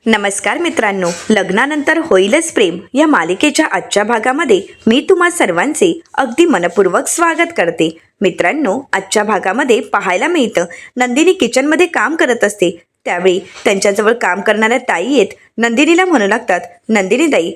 नमस्कार मित्रांनो, लग्नानंतर होईलच प्रेम या मालिकेच्या आजच्या भागामध्ये मी तुम्हा सर्वांचे अगदी मनपूर्वक स्वागत करते. मित्रांनो, आजच्या भागामध्ये पाहायला मिळतं नंदिनी किचनमध्ये काम करत असते. त्यावेळी त्यांच्याजवळ काम करणाऱ्या ताई येत नंदिनीला म्हणू लागतात, नंदिनी ताई,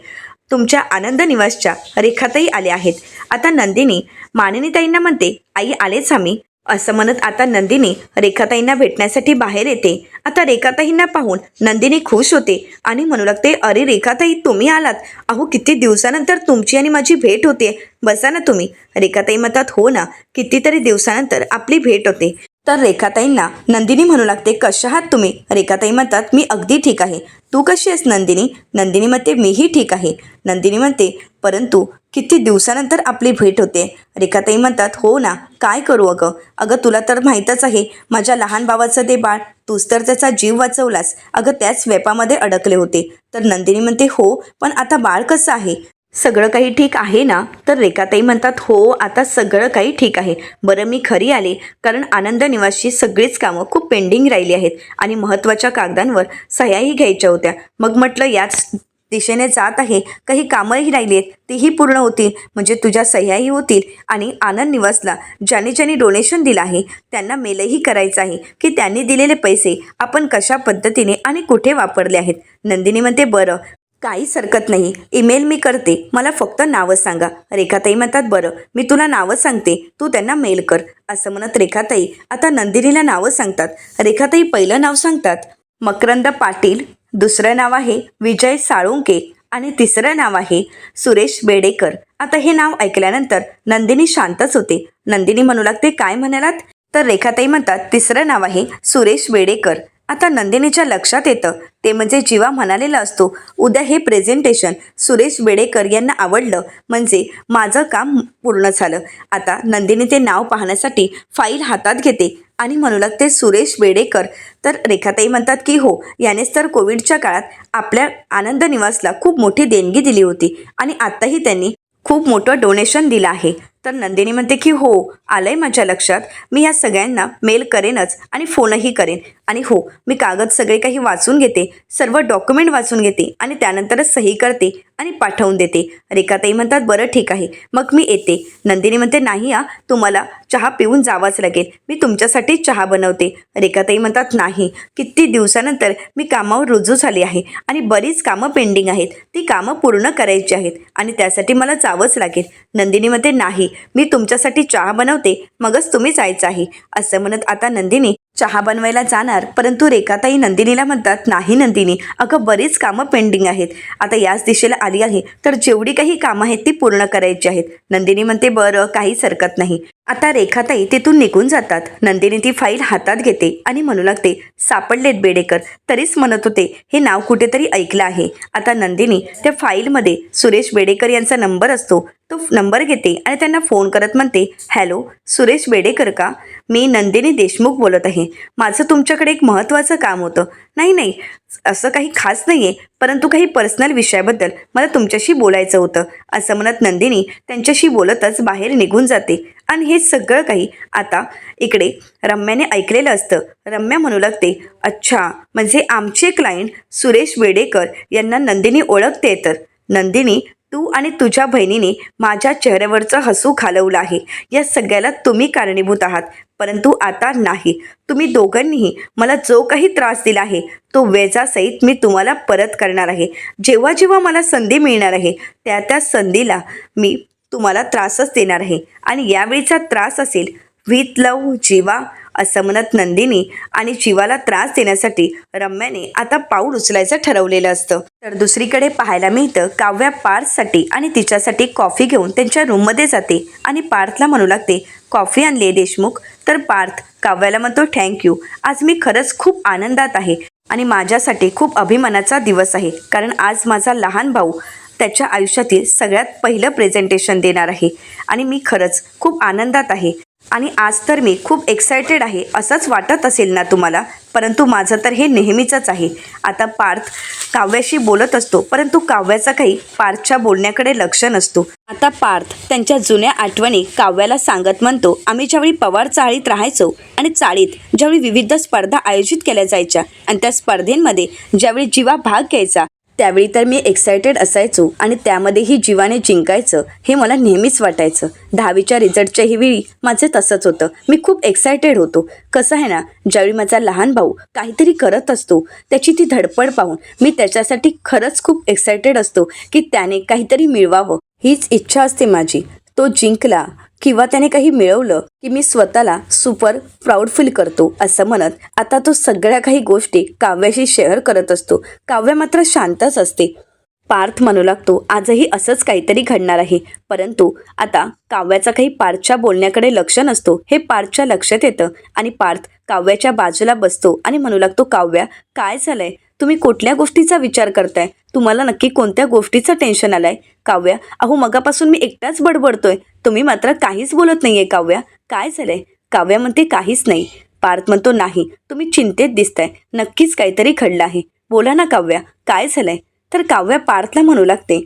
तुमच्या आनंद निवासच्या रेखाताई आल्या आहेत. आता नंदिनी मानिनी ताईंना म्हणते, आई आलेच आम्ही, असं म्हणत आता नंदिनी रेखाताईंना भेटण्यासाठी बाहेर येते. आता रेखाताईंना पाहून नंदिनी खुश होते आणि म्हणू लागते, अरे रेखाताई, तुम्ही आलात. अहो, किती दिवसानंतर तुमची आणि माझी भेट होते. बसा ना तुम्ही. रेखाताई म्हणतात, हो ना, कितीतरी दिवसानंतर आपली भेट होते. तर रेखाताईंना नंदिनी म्हणू लागते, कशा आहात तुम्ही? रेखाताई म्हणतात, मी अगदी ठीक आहे. तू कशी आहेस नंदिनी? नंदिनी म्हणते, मीही ठीक आहे. नंदिनी म्हणते, परंतु किती दिवसानंतर आपली भेट होते. रेखाताई म्हणतात, हो ना, काय करू अगं. अगं, तुला तर माहीतच आहे, माझ्या लहान भावाचं ते बाळ, तूच तर त्याचा जीव वाचवलास. अगं, त्याच वेपामध्ये अडकले होते. तर नंदिनी म्हणते, हो, पण आता बाळ कसं आहे? सगळं काही ठीक आहे ना? तर रेखाताई म्हणतात, हो, आता सगळं काही ठीक आहे. बरं, मी खरी आले कारण आनंद निवासची सगळीच कामं खूप पेंडिंग राहिली आहेत आणि महत्त्वाच्या कागदांवर सह्याही घ्यायच्या होत्या. मग म्हटलं याच दिशेने जात आहे, काही कामंही राहिली आहेत, तीही पूर्ण होतील, म्हणजे तुझ्या सह्याही होतील आणि आनंद निवासला ज्याने ज्याने डोनेशन दिलं आहे त्यांना मेलही करायचं आहे की त्यांनी दिलेले पैसे आपण कशा पद्धतीने आणि कुठे वापरले आहेत. नंदिनी म्हणते, बरं, काहीच हरकत नाही, ईमेल मी करते, मला फक्त नावं सांगा. रेखाताई म्हणतात, बरं, मी तुला नावं सांगते, तू त्यांना मेल कर. असं म्हणत रेखाताई आता नंदिनीला नावं सांगतात. रेखाताई पहिलं नाव सांगतात, मकरंद पाटील. दुसरं नाव आहे विजय साळुंके आणि तिसरं नाव आहे सुरेश बेडेकर. आता हे नाव ऐकल्यानंतर नंदिनी शांतच होते. नंदिनी म्हणू लागते, काय म्हणालात? तर रेखाताई म्हणतात, तिसरं नाव आहे सुरेश बेडेकर. आता नंदिनीच्या लक्षात येतं ते म्हणजे जीवा म्हणालेला असतो, उद्या हे प्रेझेंटेशन सुरेश बेडेकर यांना आवडलं म्हणजे माझं काम पूर्ण झालं. आता नंदिनी ते नाव पाहण्यासाठी फाईल हातात घेते आणि म्हणू लागते, सुरेश बेडेकर. तर रेखाताई म्हणतात की हो, यानेच तर कोविडच्या काळात आपल्या आनंद निवासला खूप मोठी देणगी दिली होती आणि आत्ताही त्यांनी खूप मोठं डोनेशन दिलं आहे. तर नंदिनी म्हणते की हो, आलंय माझ्या लक्षात, मी ह्या सगळ्यांना मेल करेनच आणि फोनही करेन. आणि हो, मी कागद सगळे काही वाचून घेते, सर्व डॉक्युमेंट वाचून घेते आणि त्यानंतरच सही करते आणि पाठवून देते. रेखाताई म्हणतात, बरं ठीक आहे, मग मी येते. नंदिनी म्हणते, नाही तुम्हाला चहा पिऊन जावंच लागेल, मी तुमच्यासाठी चहा बनवते. रेखाताई म्हणतात, नाही, किती दिवसानंतर मी कामावर रुजू झाली आहे आणि बरीच कामं पेंडिंग आहेत, ती कामं पूर्ण करायची आहेत आणि त्यासाठी मला जावंच लागेल. नंदिनी म्हणते, नाही, मी तुमच्यासाठी चहा बनवते, मगच तुम्ही जायचं आहे. असं म्हणत आता नंदिनी चहा बनवायला जाणार, परंतु रेखाताई नंदिनीला म्हणतात, नाही नंदिनी, अगं बरीच कामं पेंडिंग आहेत, आता याच दिशेला आली आहे तर जेवढी काही कामं आहेत ती पूर्ण करायची आहेत. नंदिनी म्हणते, बरं, काहीच हरकत नाही. आता रेखाताई तिथून निघून जातात. नंदिनी ती फाईल हातात घेते आणि म्हणू लागते, सापडलेत बेडेकर, तरीच म्हणत होते हे नाव कुठेतरी ऐकलं आहे. आता नंदिनी त्या फाईलमध्ये सुरेश बेडेकर यांचा नंबर असतो, तो नंबर घेते आणि त्यांना फोन करत म्हणते, हॅलो, सुरेश बेडेकर का? मी नंदिनी देशमुख बोलत आहे, माझं तुमच्याकडे एक महत्त्वाचं काम होतं. नाही, असं काही खास नाही आहे, परंतु काही पर्सनल विषयाबद्दल मला तुमच्याशी बोलायचं होतं. असं म्हणत नंदिनी त्यांच्याशी बोलतच बाहेर निघून जाते आणि हे सगळं काही आता इकडे रम्याने ऐकलेलं असतं. रम्या म्हणू लागते, अच्छा, म्हणजे आमचे क्लायंट सुरेश बेडेकर यांना नंदिनी ओळखते. तर नंदिनी, तू आणि तुझ्या बहिणीने माझ्या चेहऱ्यावरचं हसू घालवलं आहे, या सगळ्याला तुम्ही कारणीभूत आहात, परंतु आता नाही. तुम्ही दोघांनीही मला जो काही त्रास दिला आहे तो वेजासहित मी तुम्हाला परत करणार आहे. जेव्हा जेव्हा मला संधी मिळणार आहे त्या त्या संधीला मी तुम्हाला त्रासच देणार आहे आणि यावेळीचा त्रास असेल विथ लव जीवा. असं म्हणत नंदिनी आणि जीवाला त्रास देण्यासाठी रम्याने आता पाऊल उचलायचं ठरवलेलं असतं. तर दुसरीकडे पाहायला मिळतं काव्या पार्थसाठी आणि तिच्यासाठी कॉफी घेऊन त्यांच्या रूममध्ये जाते आणि पार्थला म्हणू लागते, कॉफी आणली देशमुख. तर पार्थ काव्याला म्हणतो, थँक्यू, आज मी खरंच खूप आनंदात आहे आणि माझ्यासाठी खूप अभिमानाचा दिवस आहे, कारण आज माझा लहान भाऊ त्याच्या आयुष्यातील सगळ्यात पहिलं प्रेझेंटेशन देणार आहे आणि मी खरंच खूप आनंदात आहे. आणि आज तर मी खूप एक्सायटेड आहे असंच वाटत असेल ना तुम्हाला, परंतु माझं तर हे नेहमीचंच आहे. आता पार्थ काव्याशी बोलत असतो, परंतु काव्याचा काही पार्थच्या बोलण्याकडे लक्ष नसतो. आता पार्थ त्यांच्या जुन्या आठवणी काव्याला सांगत म्हणतो, आम्ही ज्यावेळी पवार चाळीत राहायचो आणि चाळीत ज्यावेळी विविध स्पर्धा आयोजित केल्या जायच्या आणि त्या स्पर्धेंमध्ये ज्यावेळी जीवा भाग घ्यायचा त्यावेळी तर मी एक्सायटेड असायचो आणि त्यामध्येही जीवाने जिंकायचं हे मला नेहमीच वाटायचं. 10वीच्या रिझल्टच्याही वेळी माझं तसंच होतं. मी खूप एक्सायटेड होतो. कसं आहे ना, ज्यावेळी माझा लहान भाऊ काहीतरी करत असतो त्याची ती धडपड पाहून मी त्याच्यासाठी खरंच खूप एक्सायटेड असतो की त्याने काहीतरी मिळवावं. हीच इच्छा असते माझी. तो जिंकला किंवा त्याने काही मिळवलं की मी स्वतःला सुपर प्राऊड फील करतो असं म्हणत आता तो सगळ्या काही गोष्टी काव्याशी शेअर करत असतो. काव्य मात्र शांतच असते. पार्थ म्हणू लागतो, आजही असंच काहीतरी घडणार आहे. परंतु आता काव्याचा काही पार्थच्या बोलण्याकडे लक्ष नसतो हे पार्थच्या लक्षात येतं आणि पार्थ काव्याच्या बाजूला बसतो आणि म्हणू लागतो, काव्या काय झालंय? तुम्ही कुठल्या गोष्टीचा विचार करताय? तुम्हाला नक्की कोणत्या गोष्टीचं टेन्शन आलंय? काव्या, अहो मगापासून मी एकटाच बडबडतोय, तुम्ही मात्र काहीच बोलत नाहीये. काव्या काय झालंय? काव्या म्हणते काहीच नाही. पार्थ म्हणतो, नाही तुम्ही चिंतेत दिसताय, नक्कीच काहीतरी घडलं आहे. बोला ना काव्या, काय झालंय? तर काव्या पार्थला म्हणू लागते,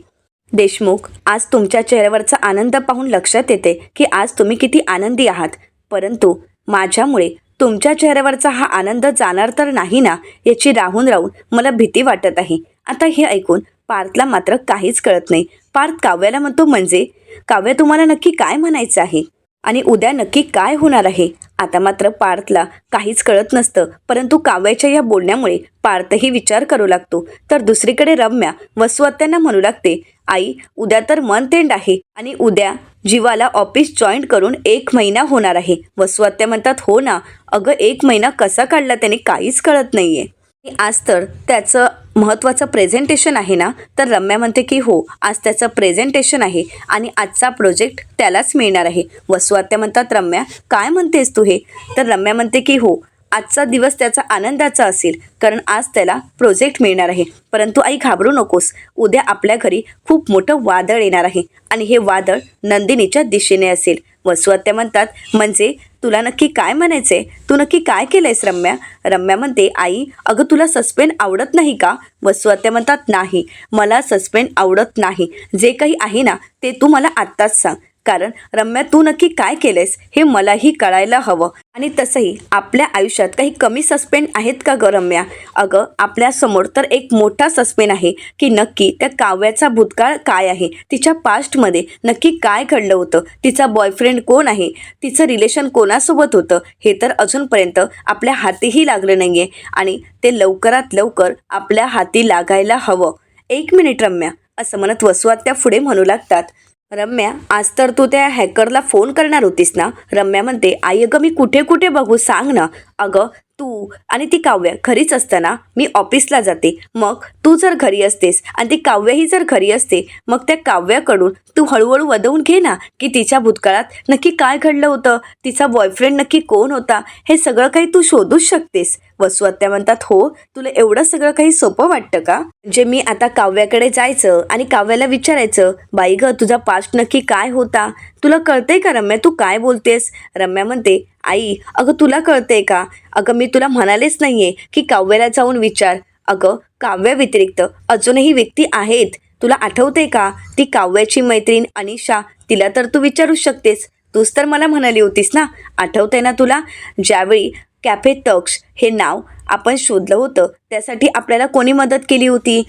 देशमुख, आज तुमच्या चेहऱ्यावरचा आनंद पाहून लक्षात येते की आज तुम्ही किती आनंदी आहात. परंतु माझ्यामुळे तुमच्या चेहऱ्यावरचा हा आनंद जाणार तर नाही ना, याची राहून राहून मला भीती वाटत आहे. आता हे ऐकून पार्थला मात्र काहीच कळत नाही. पार्थ काव्याला म्हणतो, म्हणजे काव्या तुम्हाला नक्की काय म्हणायचं आहे आणि उद्या नक्की काय होणार आहे? आता मात्र पार्थला काहीच कळत नसतं. परंतु काव्याच्या या बोलण्यामुळे पार्थही विचार करू लागतो. तर दुसरीकडे रम्या वसू आत्यांना म्हणू लागते, आई उद्या तर मंथ एंड आहे आणि उद्या जीवाला ऑफिस जॉईन करून 1 महिना होणार आहे. वसू आत्या म्हणतात, हो ना अगं, 1 महिना कसा काढला त्याने काहीच कळत नाहीये. आज तर त्याचं महत्त्वाचं प्रेझेंटेशन आहे ना? तर रम्या म्हणते की हो, आज त्याचं प्रेझेंटेशन आहे आणि आजचा प्रोजेक्ट त्यालाच मिळणार आहे. वसू आत्या म्हणतात, रम्या काय म्हणतेस तू हे? तर रम्या म्हणते की हो, आजचा दिवस त्याचा आनंदाचा असेल कारण आज त्याला प्रोजेक्ट मिळणार आहे. परंतु आई घाबरू नकोस, उद्या आपल्या घरी खूप मोठं वादळ येणार आहे आणि हे वादळ नंदिनीच्या दिशेने असेल. वसू आत्या म्हणतात, म्हणजे तुला नक्की काय म्हणायचंय? तू नक्की काय केलंयस रम्या? रम्या म्हणते, आई अगं तुला सस्पेंड आवडत नाही का? वसू आत्या म्हणतात, नाही मला सस्पेंड आवडत नाही. जे काही आहे ना ते तू मला आत्ताच सांग. कारण रम्या तू नक्की काय केलंयस हे मलाही कळायला हवं. आणि तसंही आपल्या आयुष्यात काही कमी सस्पेंड आहेत का ग रम्या? अगं आपल्यासमोर तर एक मोठा सस्पेंड आहे की नक्की त्या काव्याचा भूतकाळ काय आहे, तिच्या पास्टमध्ये नक्की काय घडलं होतं, तिचा बॉयफ्रेंड कोण आहे, तिचं रिलेशन कोणासोबत होतं हे तर अजूनपर्यंत आपल्या हातीही लागलं नाही आहे आणि ते लवकरात लवकर आपल्या हाती लागायला हवं. 1 मिनिट रम्या, असं म्हणत वसू आत्या पुढे म्हणू लागतात, रम्या आज तर तू त्या हॅकरला फोन करणार होतीस ना? रम्या म्हणते, आई अगं मी कुठे कुठे बघू सांग ना. अगं तू आणि ती काव्या घरीच असताना मी ऑफिसला जाते, मग तू जर घरी असतेस आणि ती काव्याही जर घरी असते, मग त्या काव्याकडून तू हळूहळू वदवून घे ना की तिच्या भूतकाळात नक्की काय घडलं होतं, तिचा बॉयफ्रेंड नक्की कोण होता, हे सगळं काही तू शोधूच शकतेस. वसू आत्या म्हणतात, हो तुला एवढं सगळं काही सोपं वाटतं का? म्हणजे मी आता काव्याकडे जायचं आणि काव्याला विचारायचं, बाई ग तुझा पास्ट नक्की काय होता? तुला कळतंय का रम्या तू काय बोलतेस? रम्या म्हणते, आई अगं तुला कळतंय का? अगं मी तुला म्हणालेच नाहीये की काव्याला जाऊन विचार. अगं काव्या व्यतिरिक्त अजूनही व्यक्ती आहेत, तुला आठवते का? ती काव्याची मैत्रीण अनिशा, तिला तर तू विचारू शकतेस. तूच तर मला म्हणाली होतीस ना, आठवतंय ना तुला? ज्यावेळी कॅफे तक्ष हे नाव आपण शोधलं होतं त्यासाठी आपल्याला कोणी मदत केली होती?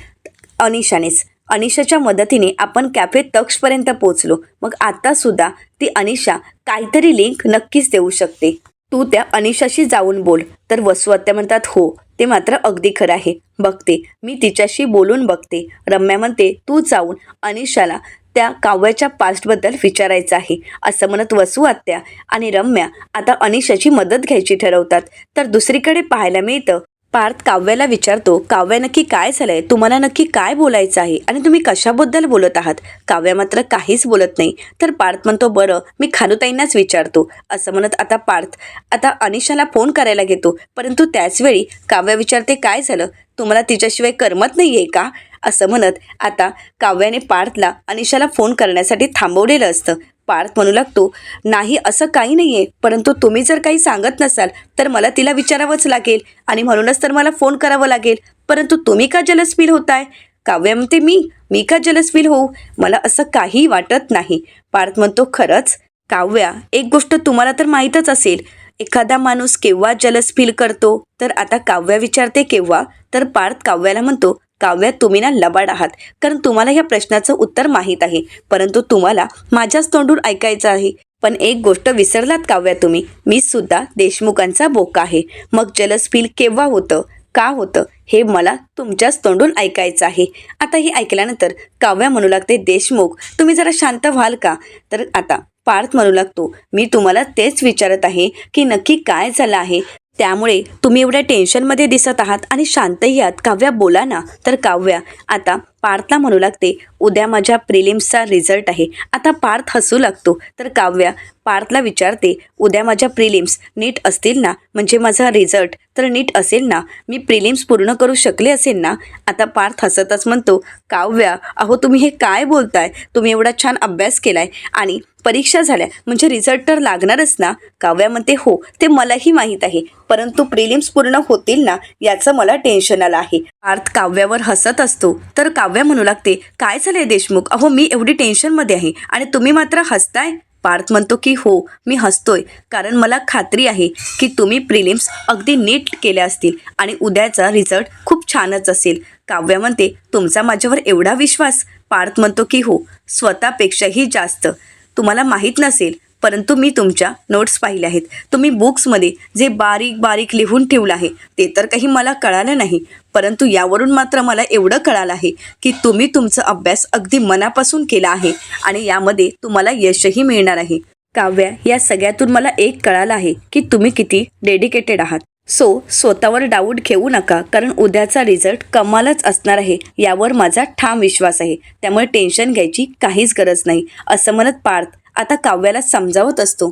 अनिशानेच. अनिशाच्या मदतीने आपण कॅफे तक्षपर्यंत पोहोचलो. मग आत्तासुद्धा ती अनिशा काहीतरी लिंक नक्कीच देऊ शकते. तू त्या अनिशाशी जाऊन बोल. तर वसू आत्या म्हणतात, हो ते मात्र अगदी खरं आहे, बघते मी तिच्याशी बोलून बघते. रम्या म्हणते, तू जाऊन अनिशाला त्या काव्याच्या पास्टबद्दल विचारायचं आहे. असं म्हणत वसू आत्या आणि रम्या आता अनिशाची मदत घ्यायची ठरवतात. तर दुसरीकडे पाहायला मिळतं, पार्थ काव्याला विचारतो, काव्या नक्की काय झालंय, तुम्हाला नक्की काय बोलायचं आहे आणि तुम्ही कशाबद्दल बोलत आहात? काव्या मात्र काहीच बोलत नाही. तर पार्थ म्हणतो, बरं मी खानुताईंनाच विचारतो. असं म्हणत आता पार्थ आता अनिशाला फोन करायला घेतो. परंतु त्याचवेळी काव्या विचारते, काय झालं, तुम्हाला तिच्याशिवाय करमत नाही आहे का? असं म्हणत आता काव्याने पार्थला अनिशाला फोन करण्यासाठी थांबवलेलं असतं. पार्थ म्हणू लागतो, नाही असं काही नाही आहे, परंतु तुम्ही जर काही सांगत नसाल तर मला तिला विचारावंच लागेल आणि म्हणूनच तर मला फोन करावं लागेल. परंतु तुम्ही का जलस फील होताय? काव्या म्हणते, मी का जलस फील होऊ? मला असं काही वाटत नाही. पार्थ म्हणतो, खरंच? काव्या, एक गोष्ट तुम्हाला तर माहीतच असेल, एखादा माणूस केव्हा जलस फील करतो? तर आता काव्या विचारते केव्हा? तर पार्थ काव्याला म्हणतो, काव्या तुम्ही ना लबाड आहात, कारण तुम्हाला ह्या प्रश्नाचं उत्तर माहीत आहे, परंतु तुम्हाला माझ्याच तोंडून ऐकायचं आहे. पण एक गोष्ट विसरलात काव्या तुम्ही, मी सुद्धा देशमुखांचा बोका आहे. मग जलस फील केव्हा होतं, का होतं हे मला तुमच्याच तोंडून ऐकायचं आहे. आता हे ऐकल्यानंतर काव्या म्हणू लागते, देशमुख तुम्ही जरा शांत व्हाल का? तर आता पार्थ म्हणू लागतो, मी तुम्हाला तेच विचारत आहे की नक्की काय झालं आहे, त्यामुळे तुम्ही एवढ्या टेन्शनमध्ये दिसत आहात आणि शांतही आहात. काव्या बोला ना. तर काव्या आता पार्थला म्हणू लागते, उद्या माझ्या प्रिलिम्सचा रिझल्ट आहे. आता पार्थ हसू लागतो. तर काव्या पार्थला विचारते, उद्या माझ्या प्रिलिम्स नीट असतील ना? म्हणजे माझा रिझल्ट तर नीट असेल ना? मी प्रिलिम्स पूर्ण करू शकले असेल ना? आता पार्थ हसतच म्हणतो, काव्या अहो तुम्ही हे काय बोलताय? तुम्ही एवढा छान अभ्यास केलाय आणि परीक्षा झाल्या म्हणजे रिझल्ट तर लागणारच ना? काव्या म्हणते, हो ते मलाही माहीत आहे, परंतु प्रिलिम्स पूर्ण होतील ना याचं मला टेन्शन आलं आहे. पार्थ काव्यावर हसत असतो. तर काव्या म्हणू लागते, काय झालंय देशमुख? अहो मी एवढी टेन्शनमध्ये आहे आणि तुम्ही मात्र हसताय. पार्थ म्हणतो की हो मी हसतोय कारण मला खात्री आहे की तुम्ही प्रिलिम्स अगदी नीट केल्या असतील आणि उद्याचा रिझल्ट खूप छानच असेल. काव्या म्हणते, तुमचा माझ्यावर एवढा विश्वास? पार्थ म्हणतो की हो, स्वतःपेक्षाही जास्त. तुम्हाला माहीत नसेल परंतु मी तुमच्या नोट्स पाहिल्या आहेत. तुम्ही बुक्समध्ये जे बारीक बारीक लिहून ठेवलं आहे ते तर काही मला कळालं नाही, परंतु यावरून मात्र मला एवढं कळालं आहे की तुम्ही तुमचा अभ्यास अगदी मनापासून केला आहे आणि यामध्ये तुम्हाला यशही मिळणार आहे. काव्या, या सगळ्यातून मला एक कळालं आहे की तुम्ही किती डेडिकेटेड आहात. स्वतःवर डाऊट घेऊ नका, कारण उद्याचा रिझल्ट कमालच असणार आहे यावर माझा ठाम विश्वास आहे. त्यामुळे टेन्शन घ्यायची काहीच गरज नाही, असं म्हणत पार्थ आता काव्याला समजावत असतो.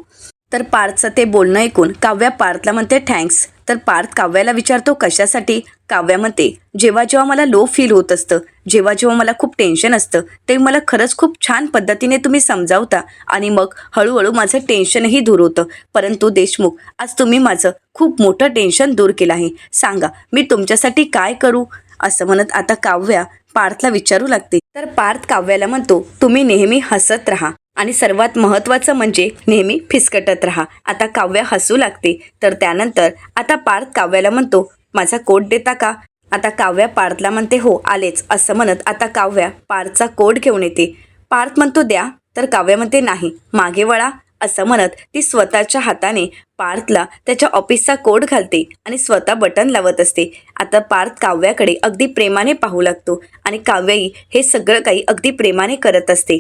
तर पार्थचं ते बोलणं ऐकून काव्या पार्थला म्हणते, थँक्स. तर पार्थ काव्याला विचारतो, कशासाठी? काव्या म्हणते, जेव्हा जेव्हा मला लो फील होत असतं, जेव्हा जेव्हा मला खूप टेन्शन असतं, ते मला खरंच खूप छान पद्धतीने तुम्ही समजावता आणि मग हळूहळू माझं टेन्शनही दूर होतं. परंतु देशमुख, आज तुम्ही माझं खूप मोठं टेन्शन दूर केलं आहे. सांगा मी तुमच्यासाठी काय करू? असं म्हणत आता काव्या पार्थला विचारू लागते. तर पार्थ काव्याला म्हणतो, तुम्ही नेहमी हसत राहा आणि सर्वात महत्त्वाचं म्हणजे नेहमी फिसकटत राहा. आता काव्या हसू लागते. तर त्यानंतर आता पार्थ काव्याला म्हणतो, माझा कोट देता का? आता काव्या पार्थला म्हणते, हो आलेच. असं म्हणत आता काव्या पार्थचा कोट घेऊन येते. पार्थ म्हणतो, द्या. तर काव्या म्हणते, नाही मागे वळा. असं म्हणत ती स्वतःच्या हाताने पार्थला त्याच्या ऑफिसचा कोड घालते आणि स्वतः बटन लावत असते. आता पार्थ काव्याकडे अगदी प्रेमाने पाहू लागतो आणि काव्याही हे सगळं काही अगदी प्रेमाने करत असते.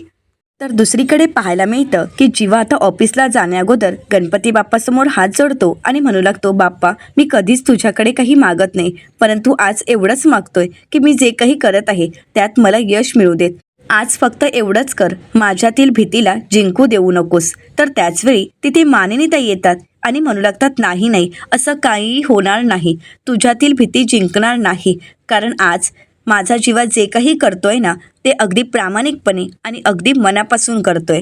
तर दुसरीकडे पाहायला मिळतं की जीवा आता ऑफिसला जाण्याअगोदर गणपती बाप्पासमोर हात जोडतो आणि म्हणू लागतो, बाप्पा मी कधीच तुझ्याकडे काही मागत नाही, परंतु आज एवढंच मागतोय की मी जे काही करत आहे त्यात मला यश मिळू देत. आज फक्त एवढंच कर, माझ्यातील भीतीला जिंकू देऊ नकोस. तर त्याचवेळी तिथे मानिनीताई येतात आणि म्हणू लागतात, नाही नाही असं काहीही होणार नाही, तुझ्यातील भीती जिंकणार नाही, कारण आज माझा जीवा जे काही करतोय ना ते अगदी प्रामाणिकपणे आणि अगदी मनापासून करतोय.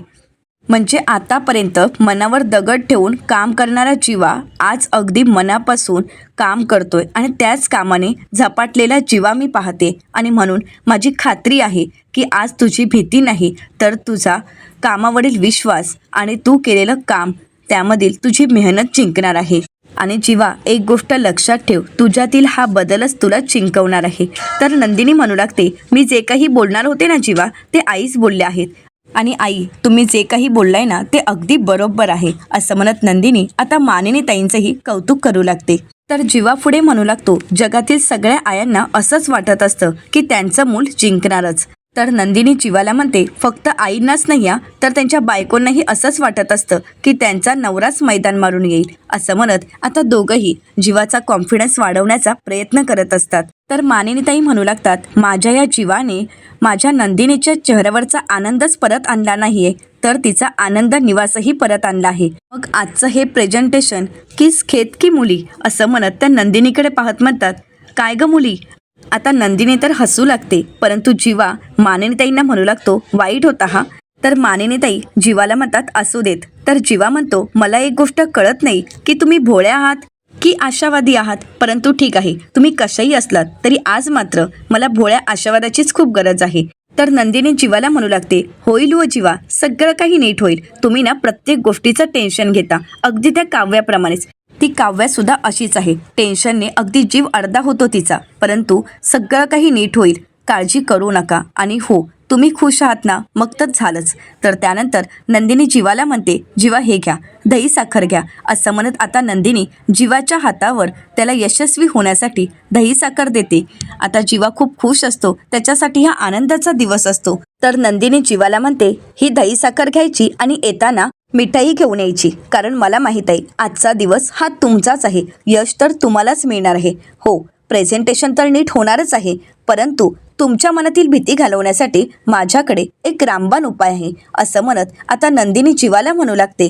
म्हणजे आतापर्यंत मनावर दगड ठेवून काम करणारा जीवा आज अगदी मनापासून काम करतोय आणि त्याच कामाने झपाटलेला जीवा मी पाहते आणि म्हणून माझी खात्री आहे की आज तुझी भीती नाही तर तुझा कामावरील विश्वास आणि तू केलेलं काम त्यामधील तुझी मेहनत जिंकणार आहे. आणि जीवा एक गोष्ट लक्षात ठेव, तुझ्यातील हा बदलच तुला जिंकवणार आहे. तर नंदिनी म्हणू लागते, मी जे काही बोलणार होते ना जीवा ते आईच बोलले आहेत आणि आई तुम्ही जे काही बोललाय ना ते अगदी बरोबर आहे. असं म्हणत नंदिनी आता मानिनीताईंचंही कौतुक करू लागते. तर जीवा पुढे म्हणू लागतो, जगातील सगळ्या आयांना असंच वाटत असतं की त्यांचं मूल जिंकणारच. तर नंदिनी जीवाला म्हणते, फक्त आईंनाच नाही तर त्यांच्या बायकोंनाही असंच वाटत असतं की त्यांचा नवराच मैदान मारून येईल. असं म्हणत आता दोघंही जीवाचा कॉन्फिडन्स वाढवण्याचा प्रयत्न करत असतात. तर मानिनीताई म्हणू लागतात, माझ्या या जीवाने माझ्या नंदिनीच्या चेहऱ्यावरचा आनंदच परत आणला नाहीये तर तिचा आनंद निवासही परत आणला आहे. मग आजचं हे प्रेझेंटेशन किस खेत की मुली? असं म्हणत त्या नंदिनीकडे पाहत म्हणतात, काय ग मुली? आता नंदिनी तर हसू लागते, परंतु जीवा मानिनीताईंना म्हणू लागतो, वाईट होता हा. तर मानिनीताई जीवाला म्हणतात असू देत. तर जीवा म्हणतो मला एक गोष्ट कळत नाही की तुम्ही भोळ्या आहात की आशावादी आहात, परंतु ठीक आहे, तुम्ही कशाही असलात तरी आज मात्र मला भोळ्या आशावादाचीच खूप गरज आहे. तर नंदिनी जीवाला म्हणू लागते होईल व जीवा, सगळं काही नीट होईल. तुम्ही ना प्रत्येक गोष्टीचं टेन्शन घेता, अगदी त्या काव्याप्रमाणेच. ती काव्या सुद्धा अशीच आहे, टेन्शनने अगदी जीव अर्धा होतो तिचा, परंतु सगळं काही नीट होईल, काळजी करू नका. आणि हो, तुम्ही खुश आहात ना, मग तर झालंच. तर त्यानंतर नंदिनी जीवाला म्हणते जीवा हे घ्या, दही साखर घ्या. असं म्हणत आता नंदिनी जीवाच्या हातावर त्याला यशस्वी होण्यासाठी दही साखर देते. आता जीवा खूप खुश असतो, त्याच्यासाठी हा आनंदाचा दिवस असतो. तर नंदिनी जीवाला म्हणते ही दही साखर घ्यायची आणि येताना मिठाई घेऊन यायची, कारण मला माहीत आहे आजचा दिवस हा तुमचाच आहे, यश तर तुम्हालाच मिळणार आहे. हो, प्रेझेंटेशन तर नीट होणारच आहे, परंतु तुमच्या मनातील भीती घालवण्यासाठी माझ्याकडे एक रामबाण उपाय आहे. असं म्हणत आता नंदिनी जीवाला म्हणू लागते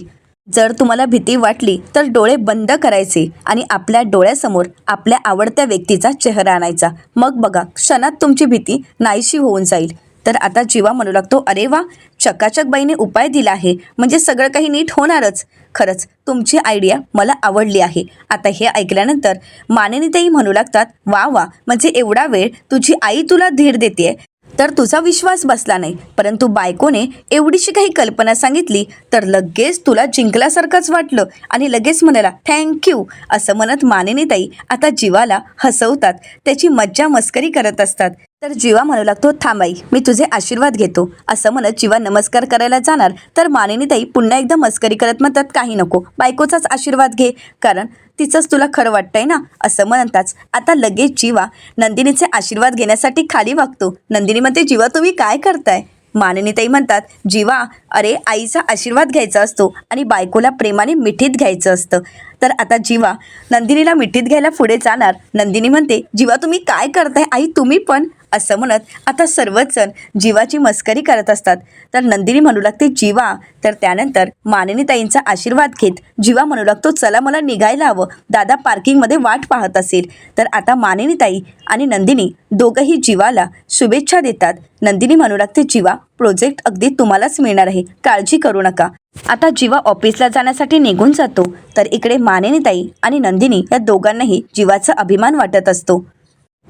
जर तुम्हाला भीती वाटली तर डोळे बंद करायचे आणि आपल्या डोळ्यासमोर आपल्या आवडत्या व्यक्तीचा चेहरा आणायचा, मग बघा क्षणात तुमची भीती नाहीशी होऊन जाईल. तर आता जीवा म्हणू लागतो अरे वा, चकाचक बाईने उपाय दिला आहे, म्हणजे सगळं काही नीट होणारच. खरंच तुमची आयडिया मला आवडली आहे. आता हे ऐकल्यानंतर मानिनीताई म्हणू लागतात वा वा, म्हणजे एवढा वेळ तुझी आई तुला धीर देते तर तुझा विश्वास बसला नाही, परंतु बायकोने एवढीशी काही कल्पना सांगितली तर लगेच तुला जिंकल्यासारखंच वाटलं आणि लगेच म्हणाला थँक्यू. असं म्हणत मानिनीताई आता जीवाला हसवतात, त्याची मज्जा मस्करी करत असतात. तर जीवा म्हणू लागतो थांबाई, मी तुझे आशीर्वाद घेतो. असं म्हणत जीवा नमस्कार करायला जाणार तर मानिनीताई पुन्हा एकदा मस्करी करत म्हणतात काही नको, बायकोचाच आशीर्वाद घे, कारण तिचंच तुला खरं वाटतंय ना. असं म्हणताच आता लगेच जीवा नंदिनीचे आशीर्वाद घेण्यासाठी खाली वागतो. नंदिनी म्हणते जीवा तुम्ही काय करताय? मानिनीताई म्हणतात जीवा अरे आईचा आशीर्वाद घ्यायचा असतो आणि बायकोला प्रेमाने मिठीत घ्यायचं असतं. तर आता जीवा नंदिनीला मिठीत घ्यायला पुढे जाणार. नंदिनी म्हणते जीवा तुम्ही काय करताय आई, तुम्ही पण. असं म्हणत आता सर्वच जण जीवाची मस्करी करत असतात. तर नंदिनी म्हणू लागते जीवा. तर त्यानंतर मानिनीताईंचा आशीर्वाद घेत जीवा म्हणू लागतो चला मला निघायला हवं, दादा पार्किंगमध्ये वाट पाहत असेल. तर आता मानिनीताई आणि नंदिनी दोघंही जीवाला शुभेच्छा देतात. नंदिनी म्हणू लागते जीवा प्रोजेक्ट अगदी तुम्हालाच मिळणार आहे, काळजी करू नका. आता जीवा ऑफिसला जाण्यासाठी निघून जातो. तर इकडे मानिनीताई आणि नंदिनी या दोघांनाही जीवाचा अभिमान वाटत असतो.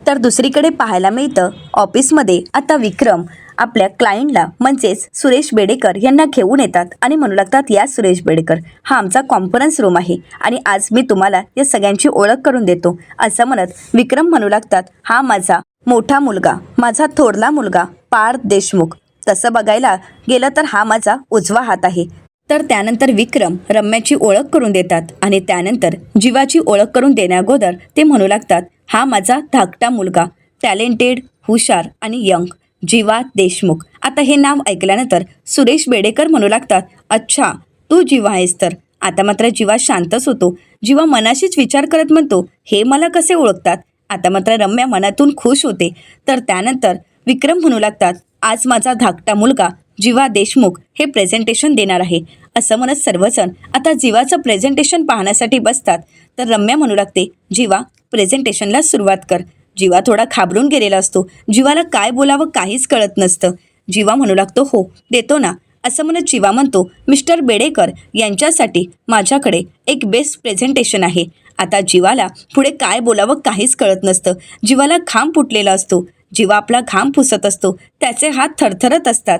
तर दुसरीकडे पाहायला मिळतं ऑफिसमध्ये आता विक्रम आपल्या क्लायंटला म्हणजेच सुरेश बेडेकर यांना घेऊन येतात आणि म्हणू लागतात या सुरेश बेडेकर, हा आमचा कॉन्फरन्स रूम आहे आणि आज मी तुम्हाला या सगळ्यांची ओळख करून देतो. असं म्हणत विक्रम म्हणू लागतात हा माझा मोठा मुलगा, माझा थोरला मुलगा पार्थ देशमुख. तसं बघायला गेलं तर हा माझा उजवा हात आहे. तर त्यानंतर विक्रम रम्याची ओळख करून देतात आणि त्यानंतर जीवाची ओळख करून देण्याअगोदर ते म्हणू लागतात हा माझा धाकटा मुलगा, टॅलेंटेड, हुशार आणि यंग, जीवा देशमुख. आता हे नाव ऐकल्यानंतर सुरेश बेडेकर म्हणू लागतात अच्छा तू जीवा आहेस तर. आता मात्र जीवा शांतच होतो. जीवा मनाशीच विचार करत म्हणतो हे मला कसे ओळखतात. आता मात्र रम्या मनातून खुश होते. तर त्यानंतर विक्रम म्हणू लागतात आज माझा धाकटा मुलगा जीवा देशमुख हे प्रेझेंटेशन देणार आहे. असं म्हणत सर्वजण आता जीवाचं प्रेझेंटेशन पाहण्यासाठी बसतात. तर रम्या म्हणू लागते जीवा प्रेझेंटेशनला सुरुवात कर. जीवा थोडा घाबरून गेलेला असतो, जीवाला काय बोलावं काहीच कळत नसतं. जीवा म्हणू लागतो हो देतो ना. असं म्हणत जीवा म्हणतो मिस्टर बेडेकर यांच्यासाठी माझ्याकडे एक बेस्ट प्रेझेंटेशन आहे. आता जीवाला पुढे काय बोलावं काहीच कळत नसतं. जीवाला घाम फुटलेला असतो. जीवा आपला घाम पुसत असतो, त्याचे हात थरथरत असतात,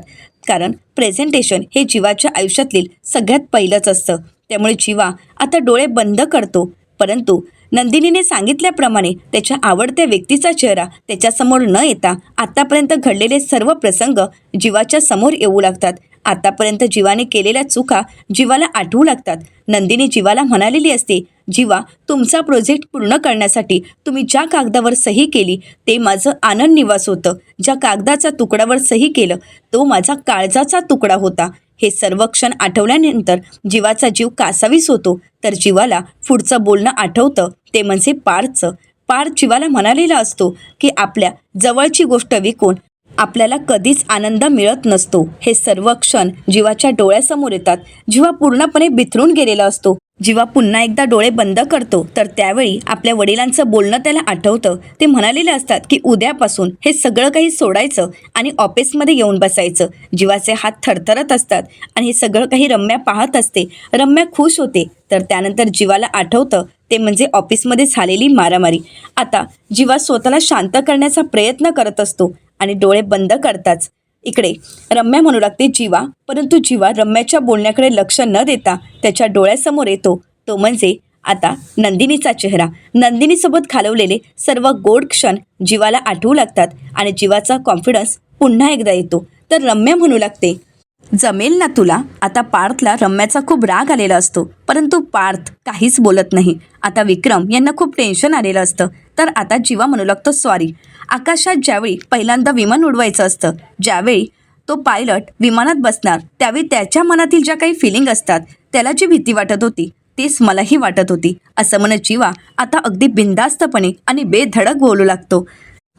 कारण प्रेझेंटेशन हे जीवाच्या आयुष्यातील सगळ्यात पहिलंच असतं. त्यामुळे जीवा आता डोळे बंद करतो. परंतु नंदिनीने सांगितल्याप्रमाणे त्याच्या आवडत्या व्यक्तीचा चेहरा त्याच्यासमोर न येता आतापर्यंत घडलेले सर्व प्रसंग जीवाच्या समोर येऊ लागतात. आतापर्यंत जीवाने केलेल्या चुका जीवाला आठवू लागतात. नंदिनी जीवाला म्हणालेली असते जीवा तुमचा प्रोजेक्ट पूर्ण करण्यासाठी तुम्ही ज्या कागदावर सही केली ते माझं आनंद निवास होतं, ज्या कागदाचा तुकड्यावर सही केलं तो माझा काळजाचा तुकडा होता. हे सर्व क्षण आठवल्यानंतर जीवाचा जीव कासावीस होतो. तर जीवाला पुढचं बोलणं आठवतं ते म्हणजे पार्थचं. पार्थ जीवाला म्हणालेला असतो की आपल्या जवळची गोष्ट विकून आपल्याला कधीच आनंद मिळत नसतो. हे सर्व क्षण जीवाच्या डोळ्यासमोर येतात. जीवा पूर्णपणे बिथरून गेलेला असतो. जीवा पुन्हा एकदा डोळे बंद करतो तर त्यावेळी आपल्या वडिलांचं बोलणं त्याला आठवतं. ते म्हणालेले असतात की उद्यापासून हे सगळं काही सोडायचं आणि ऑफिसमध्ये येऊन बसायचं. जीवाचे हात थरथरत असतात आणि हे सगळं काही रम्या पाहत असते. रम्या खुश होते. तर त्यानंतर जीवाला आठवतं ते म्हणजे ऑफिसमध्ये झालेली मारामारी. आता जीवा स्वतःला शांत करण्याचा प्रयत्न करत असतो आणि डोळे बंद करताच इकडे रम्या म्हणू लागते जीवा, परंतु जीवा रम्याच्या बोलण्याकडे लक्ष न देता त्याच्या डोळ्यासमोर येतो तो म्हणजे आता नंदिनीचा चेहरा. नंदिनीसोबत घालवलेले सर्व गोड क्षण जीवाला आठवू लागतात आणि जीवाचा कॉन्फिडन्स पुन्हा एकदा येतो. तर रम्या म्हणू लागते जमेल ना तुला. आता पार्थला रम्याचा खूप राग आलेला असतो, परंतु पार्थ काहीच बोलत नाही. आता विक्रम यांना खूप टेन्शन आलेलं असतं. तर आता जीवा म्हणू लागतो सॉरी. आकाशात ज्यावेळी पहिल्यांदा विमान उडवायचं असतं, ज्यावेळी तो पायलट विमानात बसणार त्यावेळी त्याच्या मनातील ज्या काही फिलिंग असतात त्याला जी भीती वाटत होती तीच मलाही वाटत होती, असं म्हणत जीवा आता अगदी बिनधास्तपणे आणि बेधडक बोलू लागतो.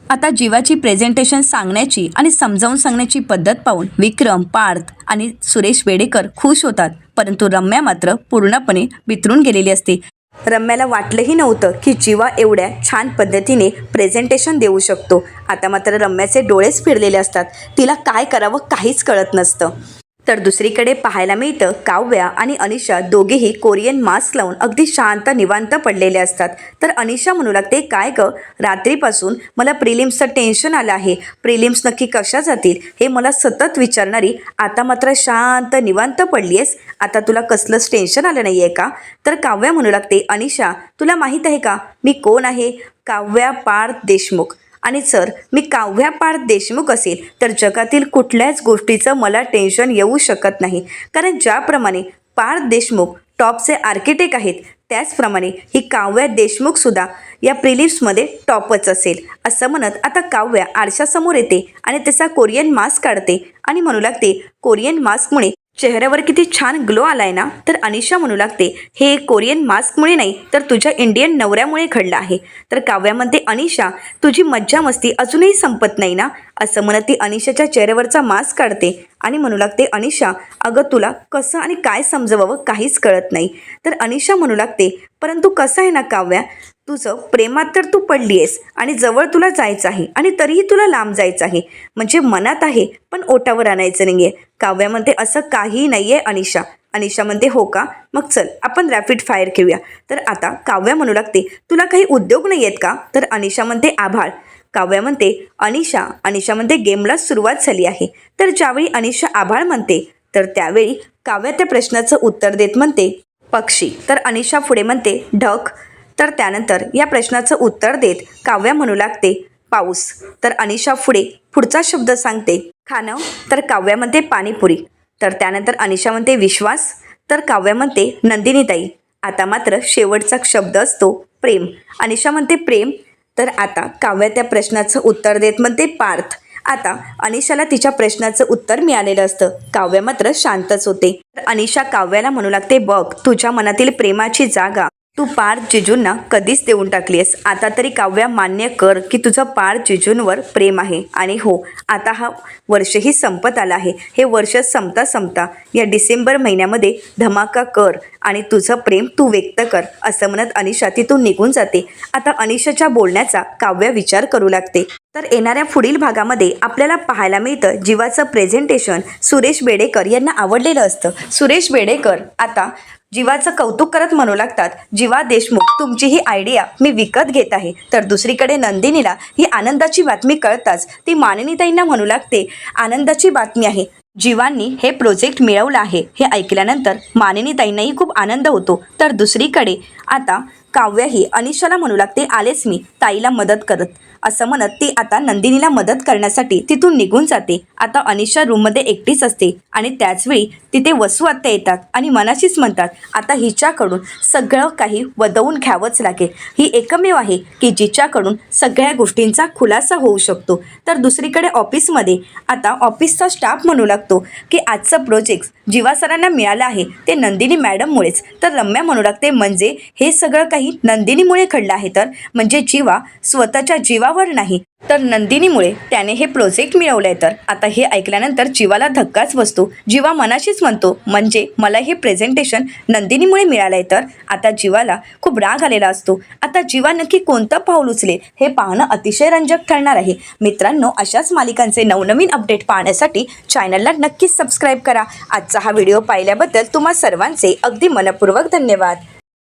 आता जीवाची प्रेझेंटेशन सांगण्याची आणि समजावून सांगण्याची पद्धत पाहून विक्रम, पार्थ आणि सुरेश बेडेकर खुश होतात, परंतु रम्या मात्र पूर्णपणे बिथरून गेलेली असते. रम्याला वाटलंही नव्हतं की जीवा एवढ्या छान पद्धतीने प्रेझेंटेशन देऊ शकतो. आता मात्र रम्याचे डोळेच फिरलेले असतात. तिला काय करावं काहीच कळत नसतं. तर दुसरीकडे पाहायला मिळतं काव्या आणि अनिशा दोघेही कोरियन मास्क लावून अगदी शांत निवांत पडलेले असतात. तर अनिशा म्हणू लागते काय गं, रात्रीपासून मला प्रिलिम्सचं टेन्शन आलं आहे. प्रिलिम्स नक्की कशा जातील हे मला सतत विचारणारी आता मात्र शांत निवांत पडली आहेस. आता तुला कसलंच टेन्शन आलं नाही आहे का? तर काव्या म्हणू लागते अनिशा तुला माहीत आहे का मी कोण आहे? काव्या पार्थ देशमुख. आणि सर मी काव्या पार्थ देशमुख असेल तर जगातील कुठल्याच गोष्टीचं मला टेन्शन येऊ शकत नाही, कारण ज्याप्रमाणे पार्थ देशमुख टॉपचे आर्किटेक्ट आहेत त्याचप्रमाणे ही काव्या देशमुखसुद्धा या प्रिलिम्समध्ये टॉपच असेल, असं म्हणत आता काव्या आरशासमोर येते आणि त्याचा कोरियन मास्क काढते आणि म्हणू लागते कोरियन मास्कमुळे चेहऱ्यावर किती छान ग्लो आलाय ना. तर अनिशा म्हणू लागते हे कोरियन मास्कमुळे नाही तर तुझ्या इंडियन नवऱ्यामुळे घडलं आहे. तर काव्या म्हणते अनिशा तुझी मज्जा मस्ती अजूनही संपत नाही ना, असं म्हणत ती अनिशाच्या चेहऱ्यावरचा मास्क काढते आणि म्हणू लागते अनिशा अगं तुला कसं आणि काय समजवावं काहीच कळत नाही. तर अनिशा म्हणू लागते परंतु कसं आहे ना काव्या, तुझं प्रेमात तर तू पडली आहेस आणि जवळ तुला जायचं आहे आणि तरीही तुला लांब जायचं आहे, म्हणजे मनात आहे पण ओटावर आणायचं नाही आहे. काव्या म्हणते असं काहीही नाही आहे अनिशा. अनिशा म्हणते हो का, मग चल आपण रॅपिड फायर खेळूया. तर आता काव्या म्हणू लागते तुला काही उद्योग नाही आहेत का? तर अनिशा म्हणते आभाळ. काव्या म्हणते अनिशा म्हणते गेमला सुरुवात झाली आहे. तर ज्यावेळी अनिशा आभाळ म्हणते तर त्यावेळी काव्या त्या प्रश्नाचं उत्तर देत म्हणते पक्षी. तर अनिशा पुढे म्हणते ढग. तर त्यानंतर या प्रश्नाचं उत्तर देत काव्या म्हणू लागते पाऊस. तर अनिशा पुढचा शब्द सांगते खाणं. तर काव्या म्हणते पाणीपुरी. तर त्यानंतर अनिशा म्हणते विश्वास. तर काव्या म्हणते नंदिनीताई. आता मात्र शेवटचा शब्द असतो प्रेम. अनिशा म्हणते प्रेम. तर आता काव्या त्या प्रश्नाचं उत्तर देत म्हणते पार्थ. आता अनिशाला तिच्या प्रश्नाचं उत्तर मिळालेलं असतं. काव्या मात्र शांतच होते. तर अनिशा काव्याला म्हणू लागते बघ तुझ्या मनातील प्रेमाची जागा तू पार्थ जिजूंना कधीच देऊन टाकली आहेस. आता तरी काव्या मान्य कर की तुझं पार्थ जिजूंवर प्रेम आहे. आणि हो आता हा वर्षही संपत आला आहे. हे वर्ष संपता या डिसेंबर महिन्यामध्ये धमाका कर आणि तुझं प्रेम तू व्यक्त कर, असं म्हणत अनिशा तिथून निघून जाते. आता अनिशाच्या बोलण्याचा काव्या विचार करू लागते. तर येणाऱ्या पुढील भागामध्ये आपल्याला पाहायला मिळतं जीवाचं प्रेझेंटेशन सुरेश बेडेकर यांना आवडलेलं असतं. सुरेश बेडेकर आता जीवाचं कौतुक करत म्हणू लागतात जीवा देशमुख तुमची ही आयडिया मी विकत घेत आहे. तर दुसरीकडे नंदिनीला ही आनंदाची बातमी कळताच ती मानिनीताईंना म्हणू लागते आनंदाची बातमी आहे, जीवांनी हे प्रोजेक्ट मिळवलं आहे. हे ऐकल्यानंतर मानिनीताईंनाही खूप आनंद होतो. तर दुसरीकडे आता काव्याही अनिशाला म्हणू लागते आलेच मी ताईला मदत करत, असं म्हणत ती आता नंदिनीला मदत करण्यासाठी तिथून निघून जाते. आता अनिशा रूममध्ये एकटीच असते आणि त्याचवेळी तिथे वसू आत्या येतात आणि मनाशीच म्हणतात आता हिच्याकडून सगळं काही वदवून घ्यावंच लागेल. ही एकमेव आहे की जिच्याकडून सगळ्या गोष्टींचा खुलासा होऊ शकतो. तर दुसरीकडे ऑफिसमध्ये आता ऑफिसचा स्टाफ म्हणू लागतो की आजचं प्रोजेक्ट जीवा सरांना मिळालं आहे ते नंदिनी मॅडममुळेच. तर रम्या म्हणू लागते म्हणजे हे सगळं काही नंदिनीमुळे घडलं आहे. तर म्हणजे जीवा स्वतःच्या जीवा जीवावर नाही तर नंदिनीमुळे त्याने हे प्रोजेक्ट मिळवलंय. तर आता हे ऐकल्यानंतर जीवाला धक्काच बसतो. जीवा मनाशीच म्हणतो, म्हणजे मला हे प्रेझेंटेशन नंदिनीमुळे मिळालंय. तर आता जीवाला खूप राग आलेला असतो. आता जीवा नक्की कोणतं पाऊल उचलेल हे पाहणं अतिशय रंजक ठरणार आहे. मित्रांनो, अशाच मालिकांचे नवनवीन अपडेट पाहण्यासाठी चॅनलला नक्कीच सबस्क्राईब करा. आजचा हा व्हिडिओ पाहिल्याबद्दल तुम्हा सर्वांचे अगदी मनपूर्वक धन्यवाद.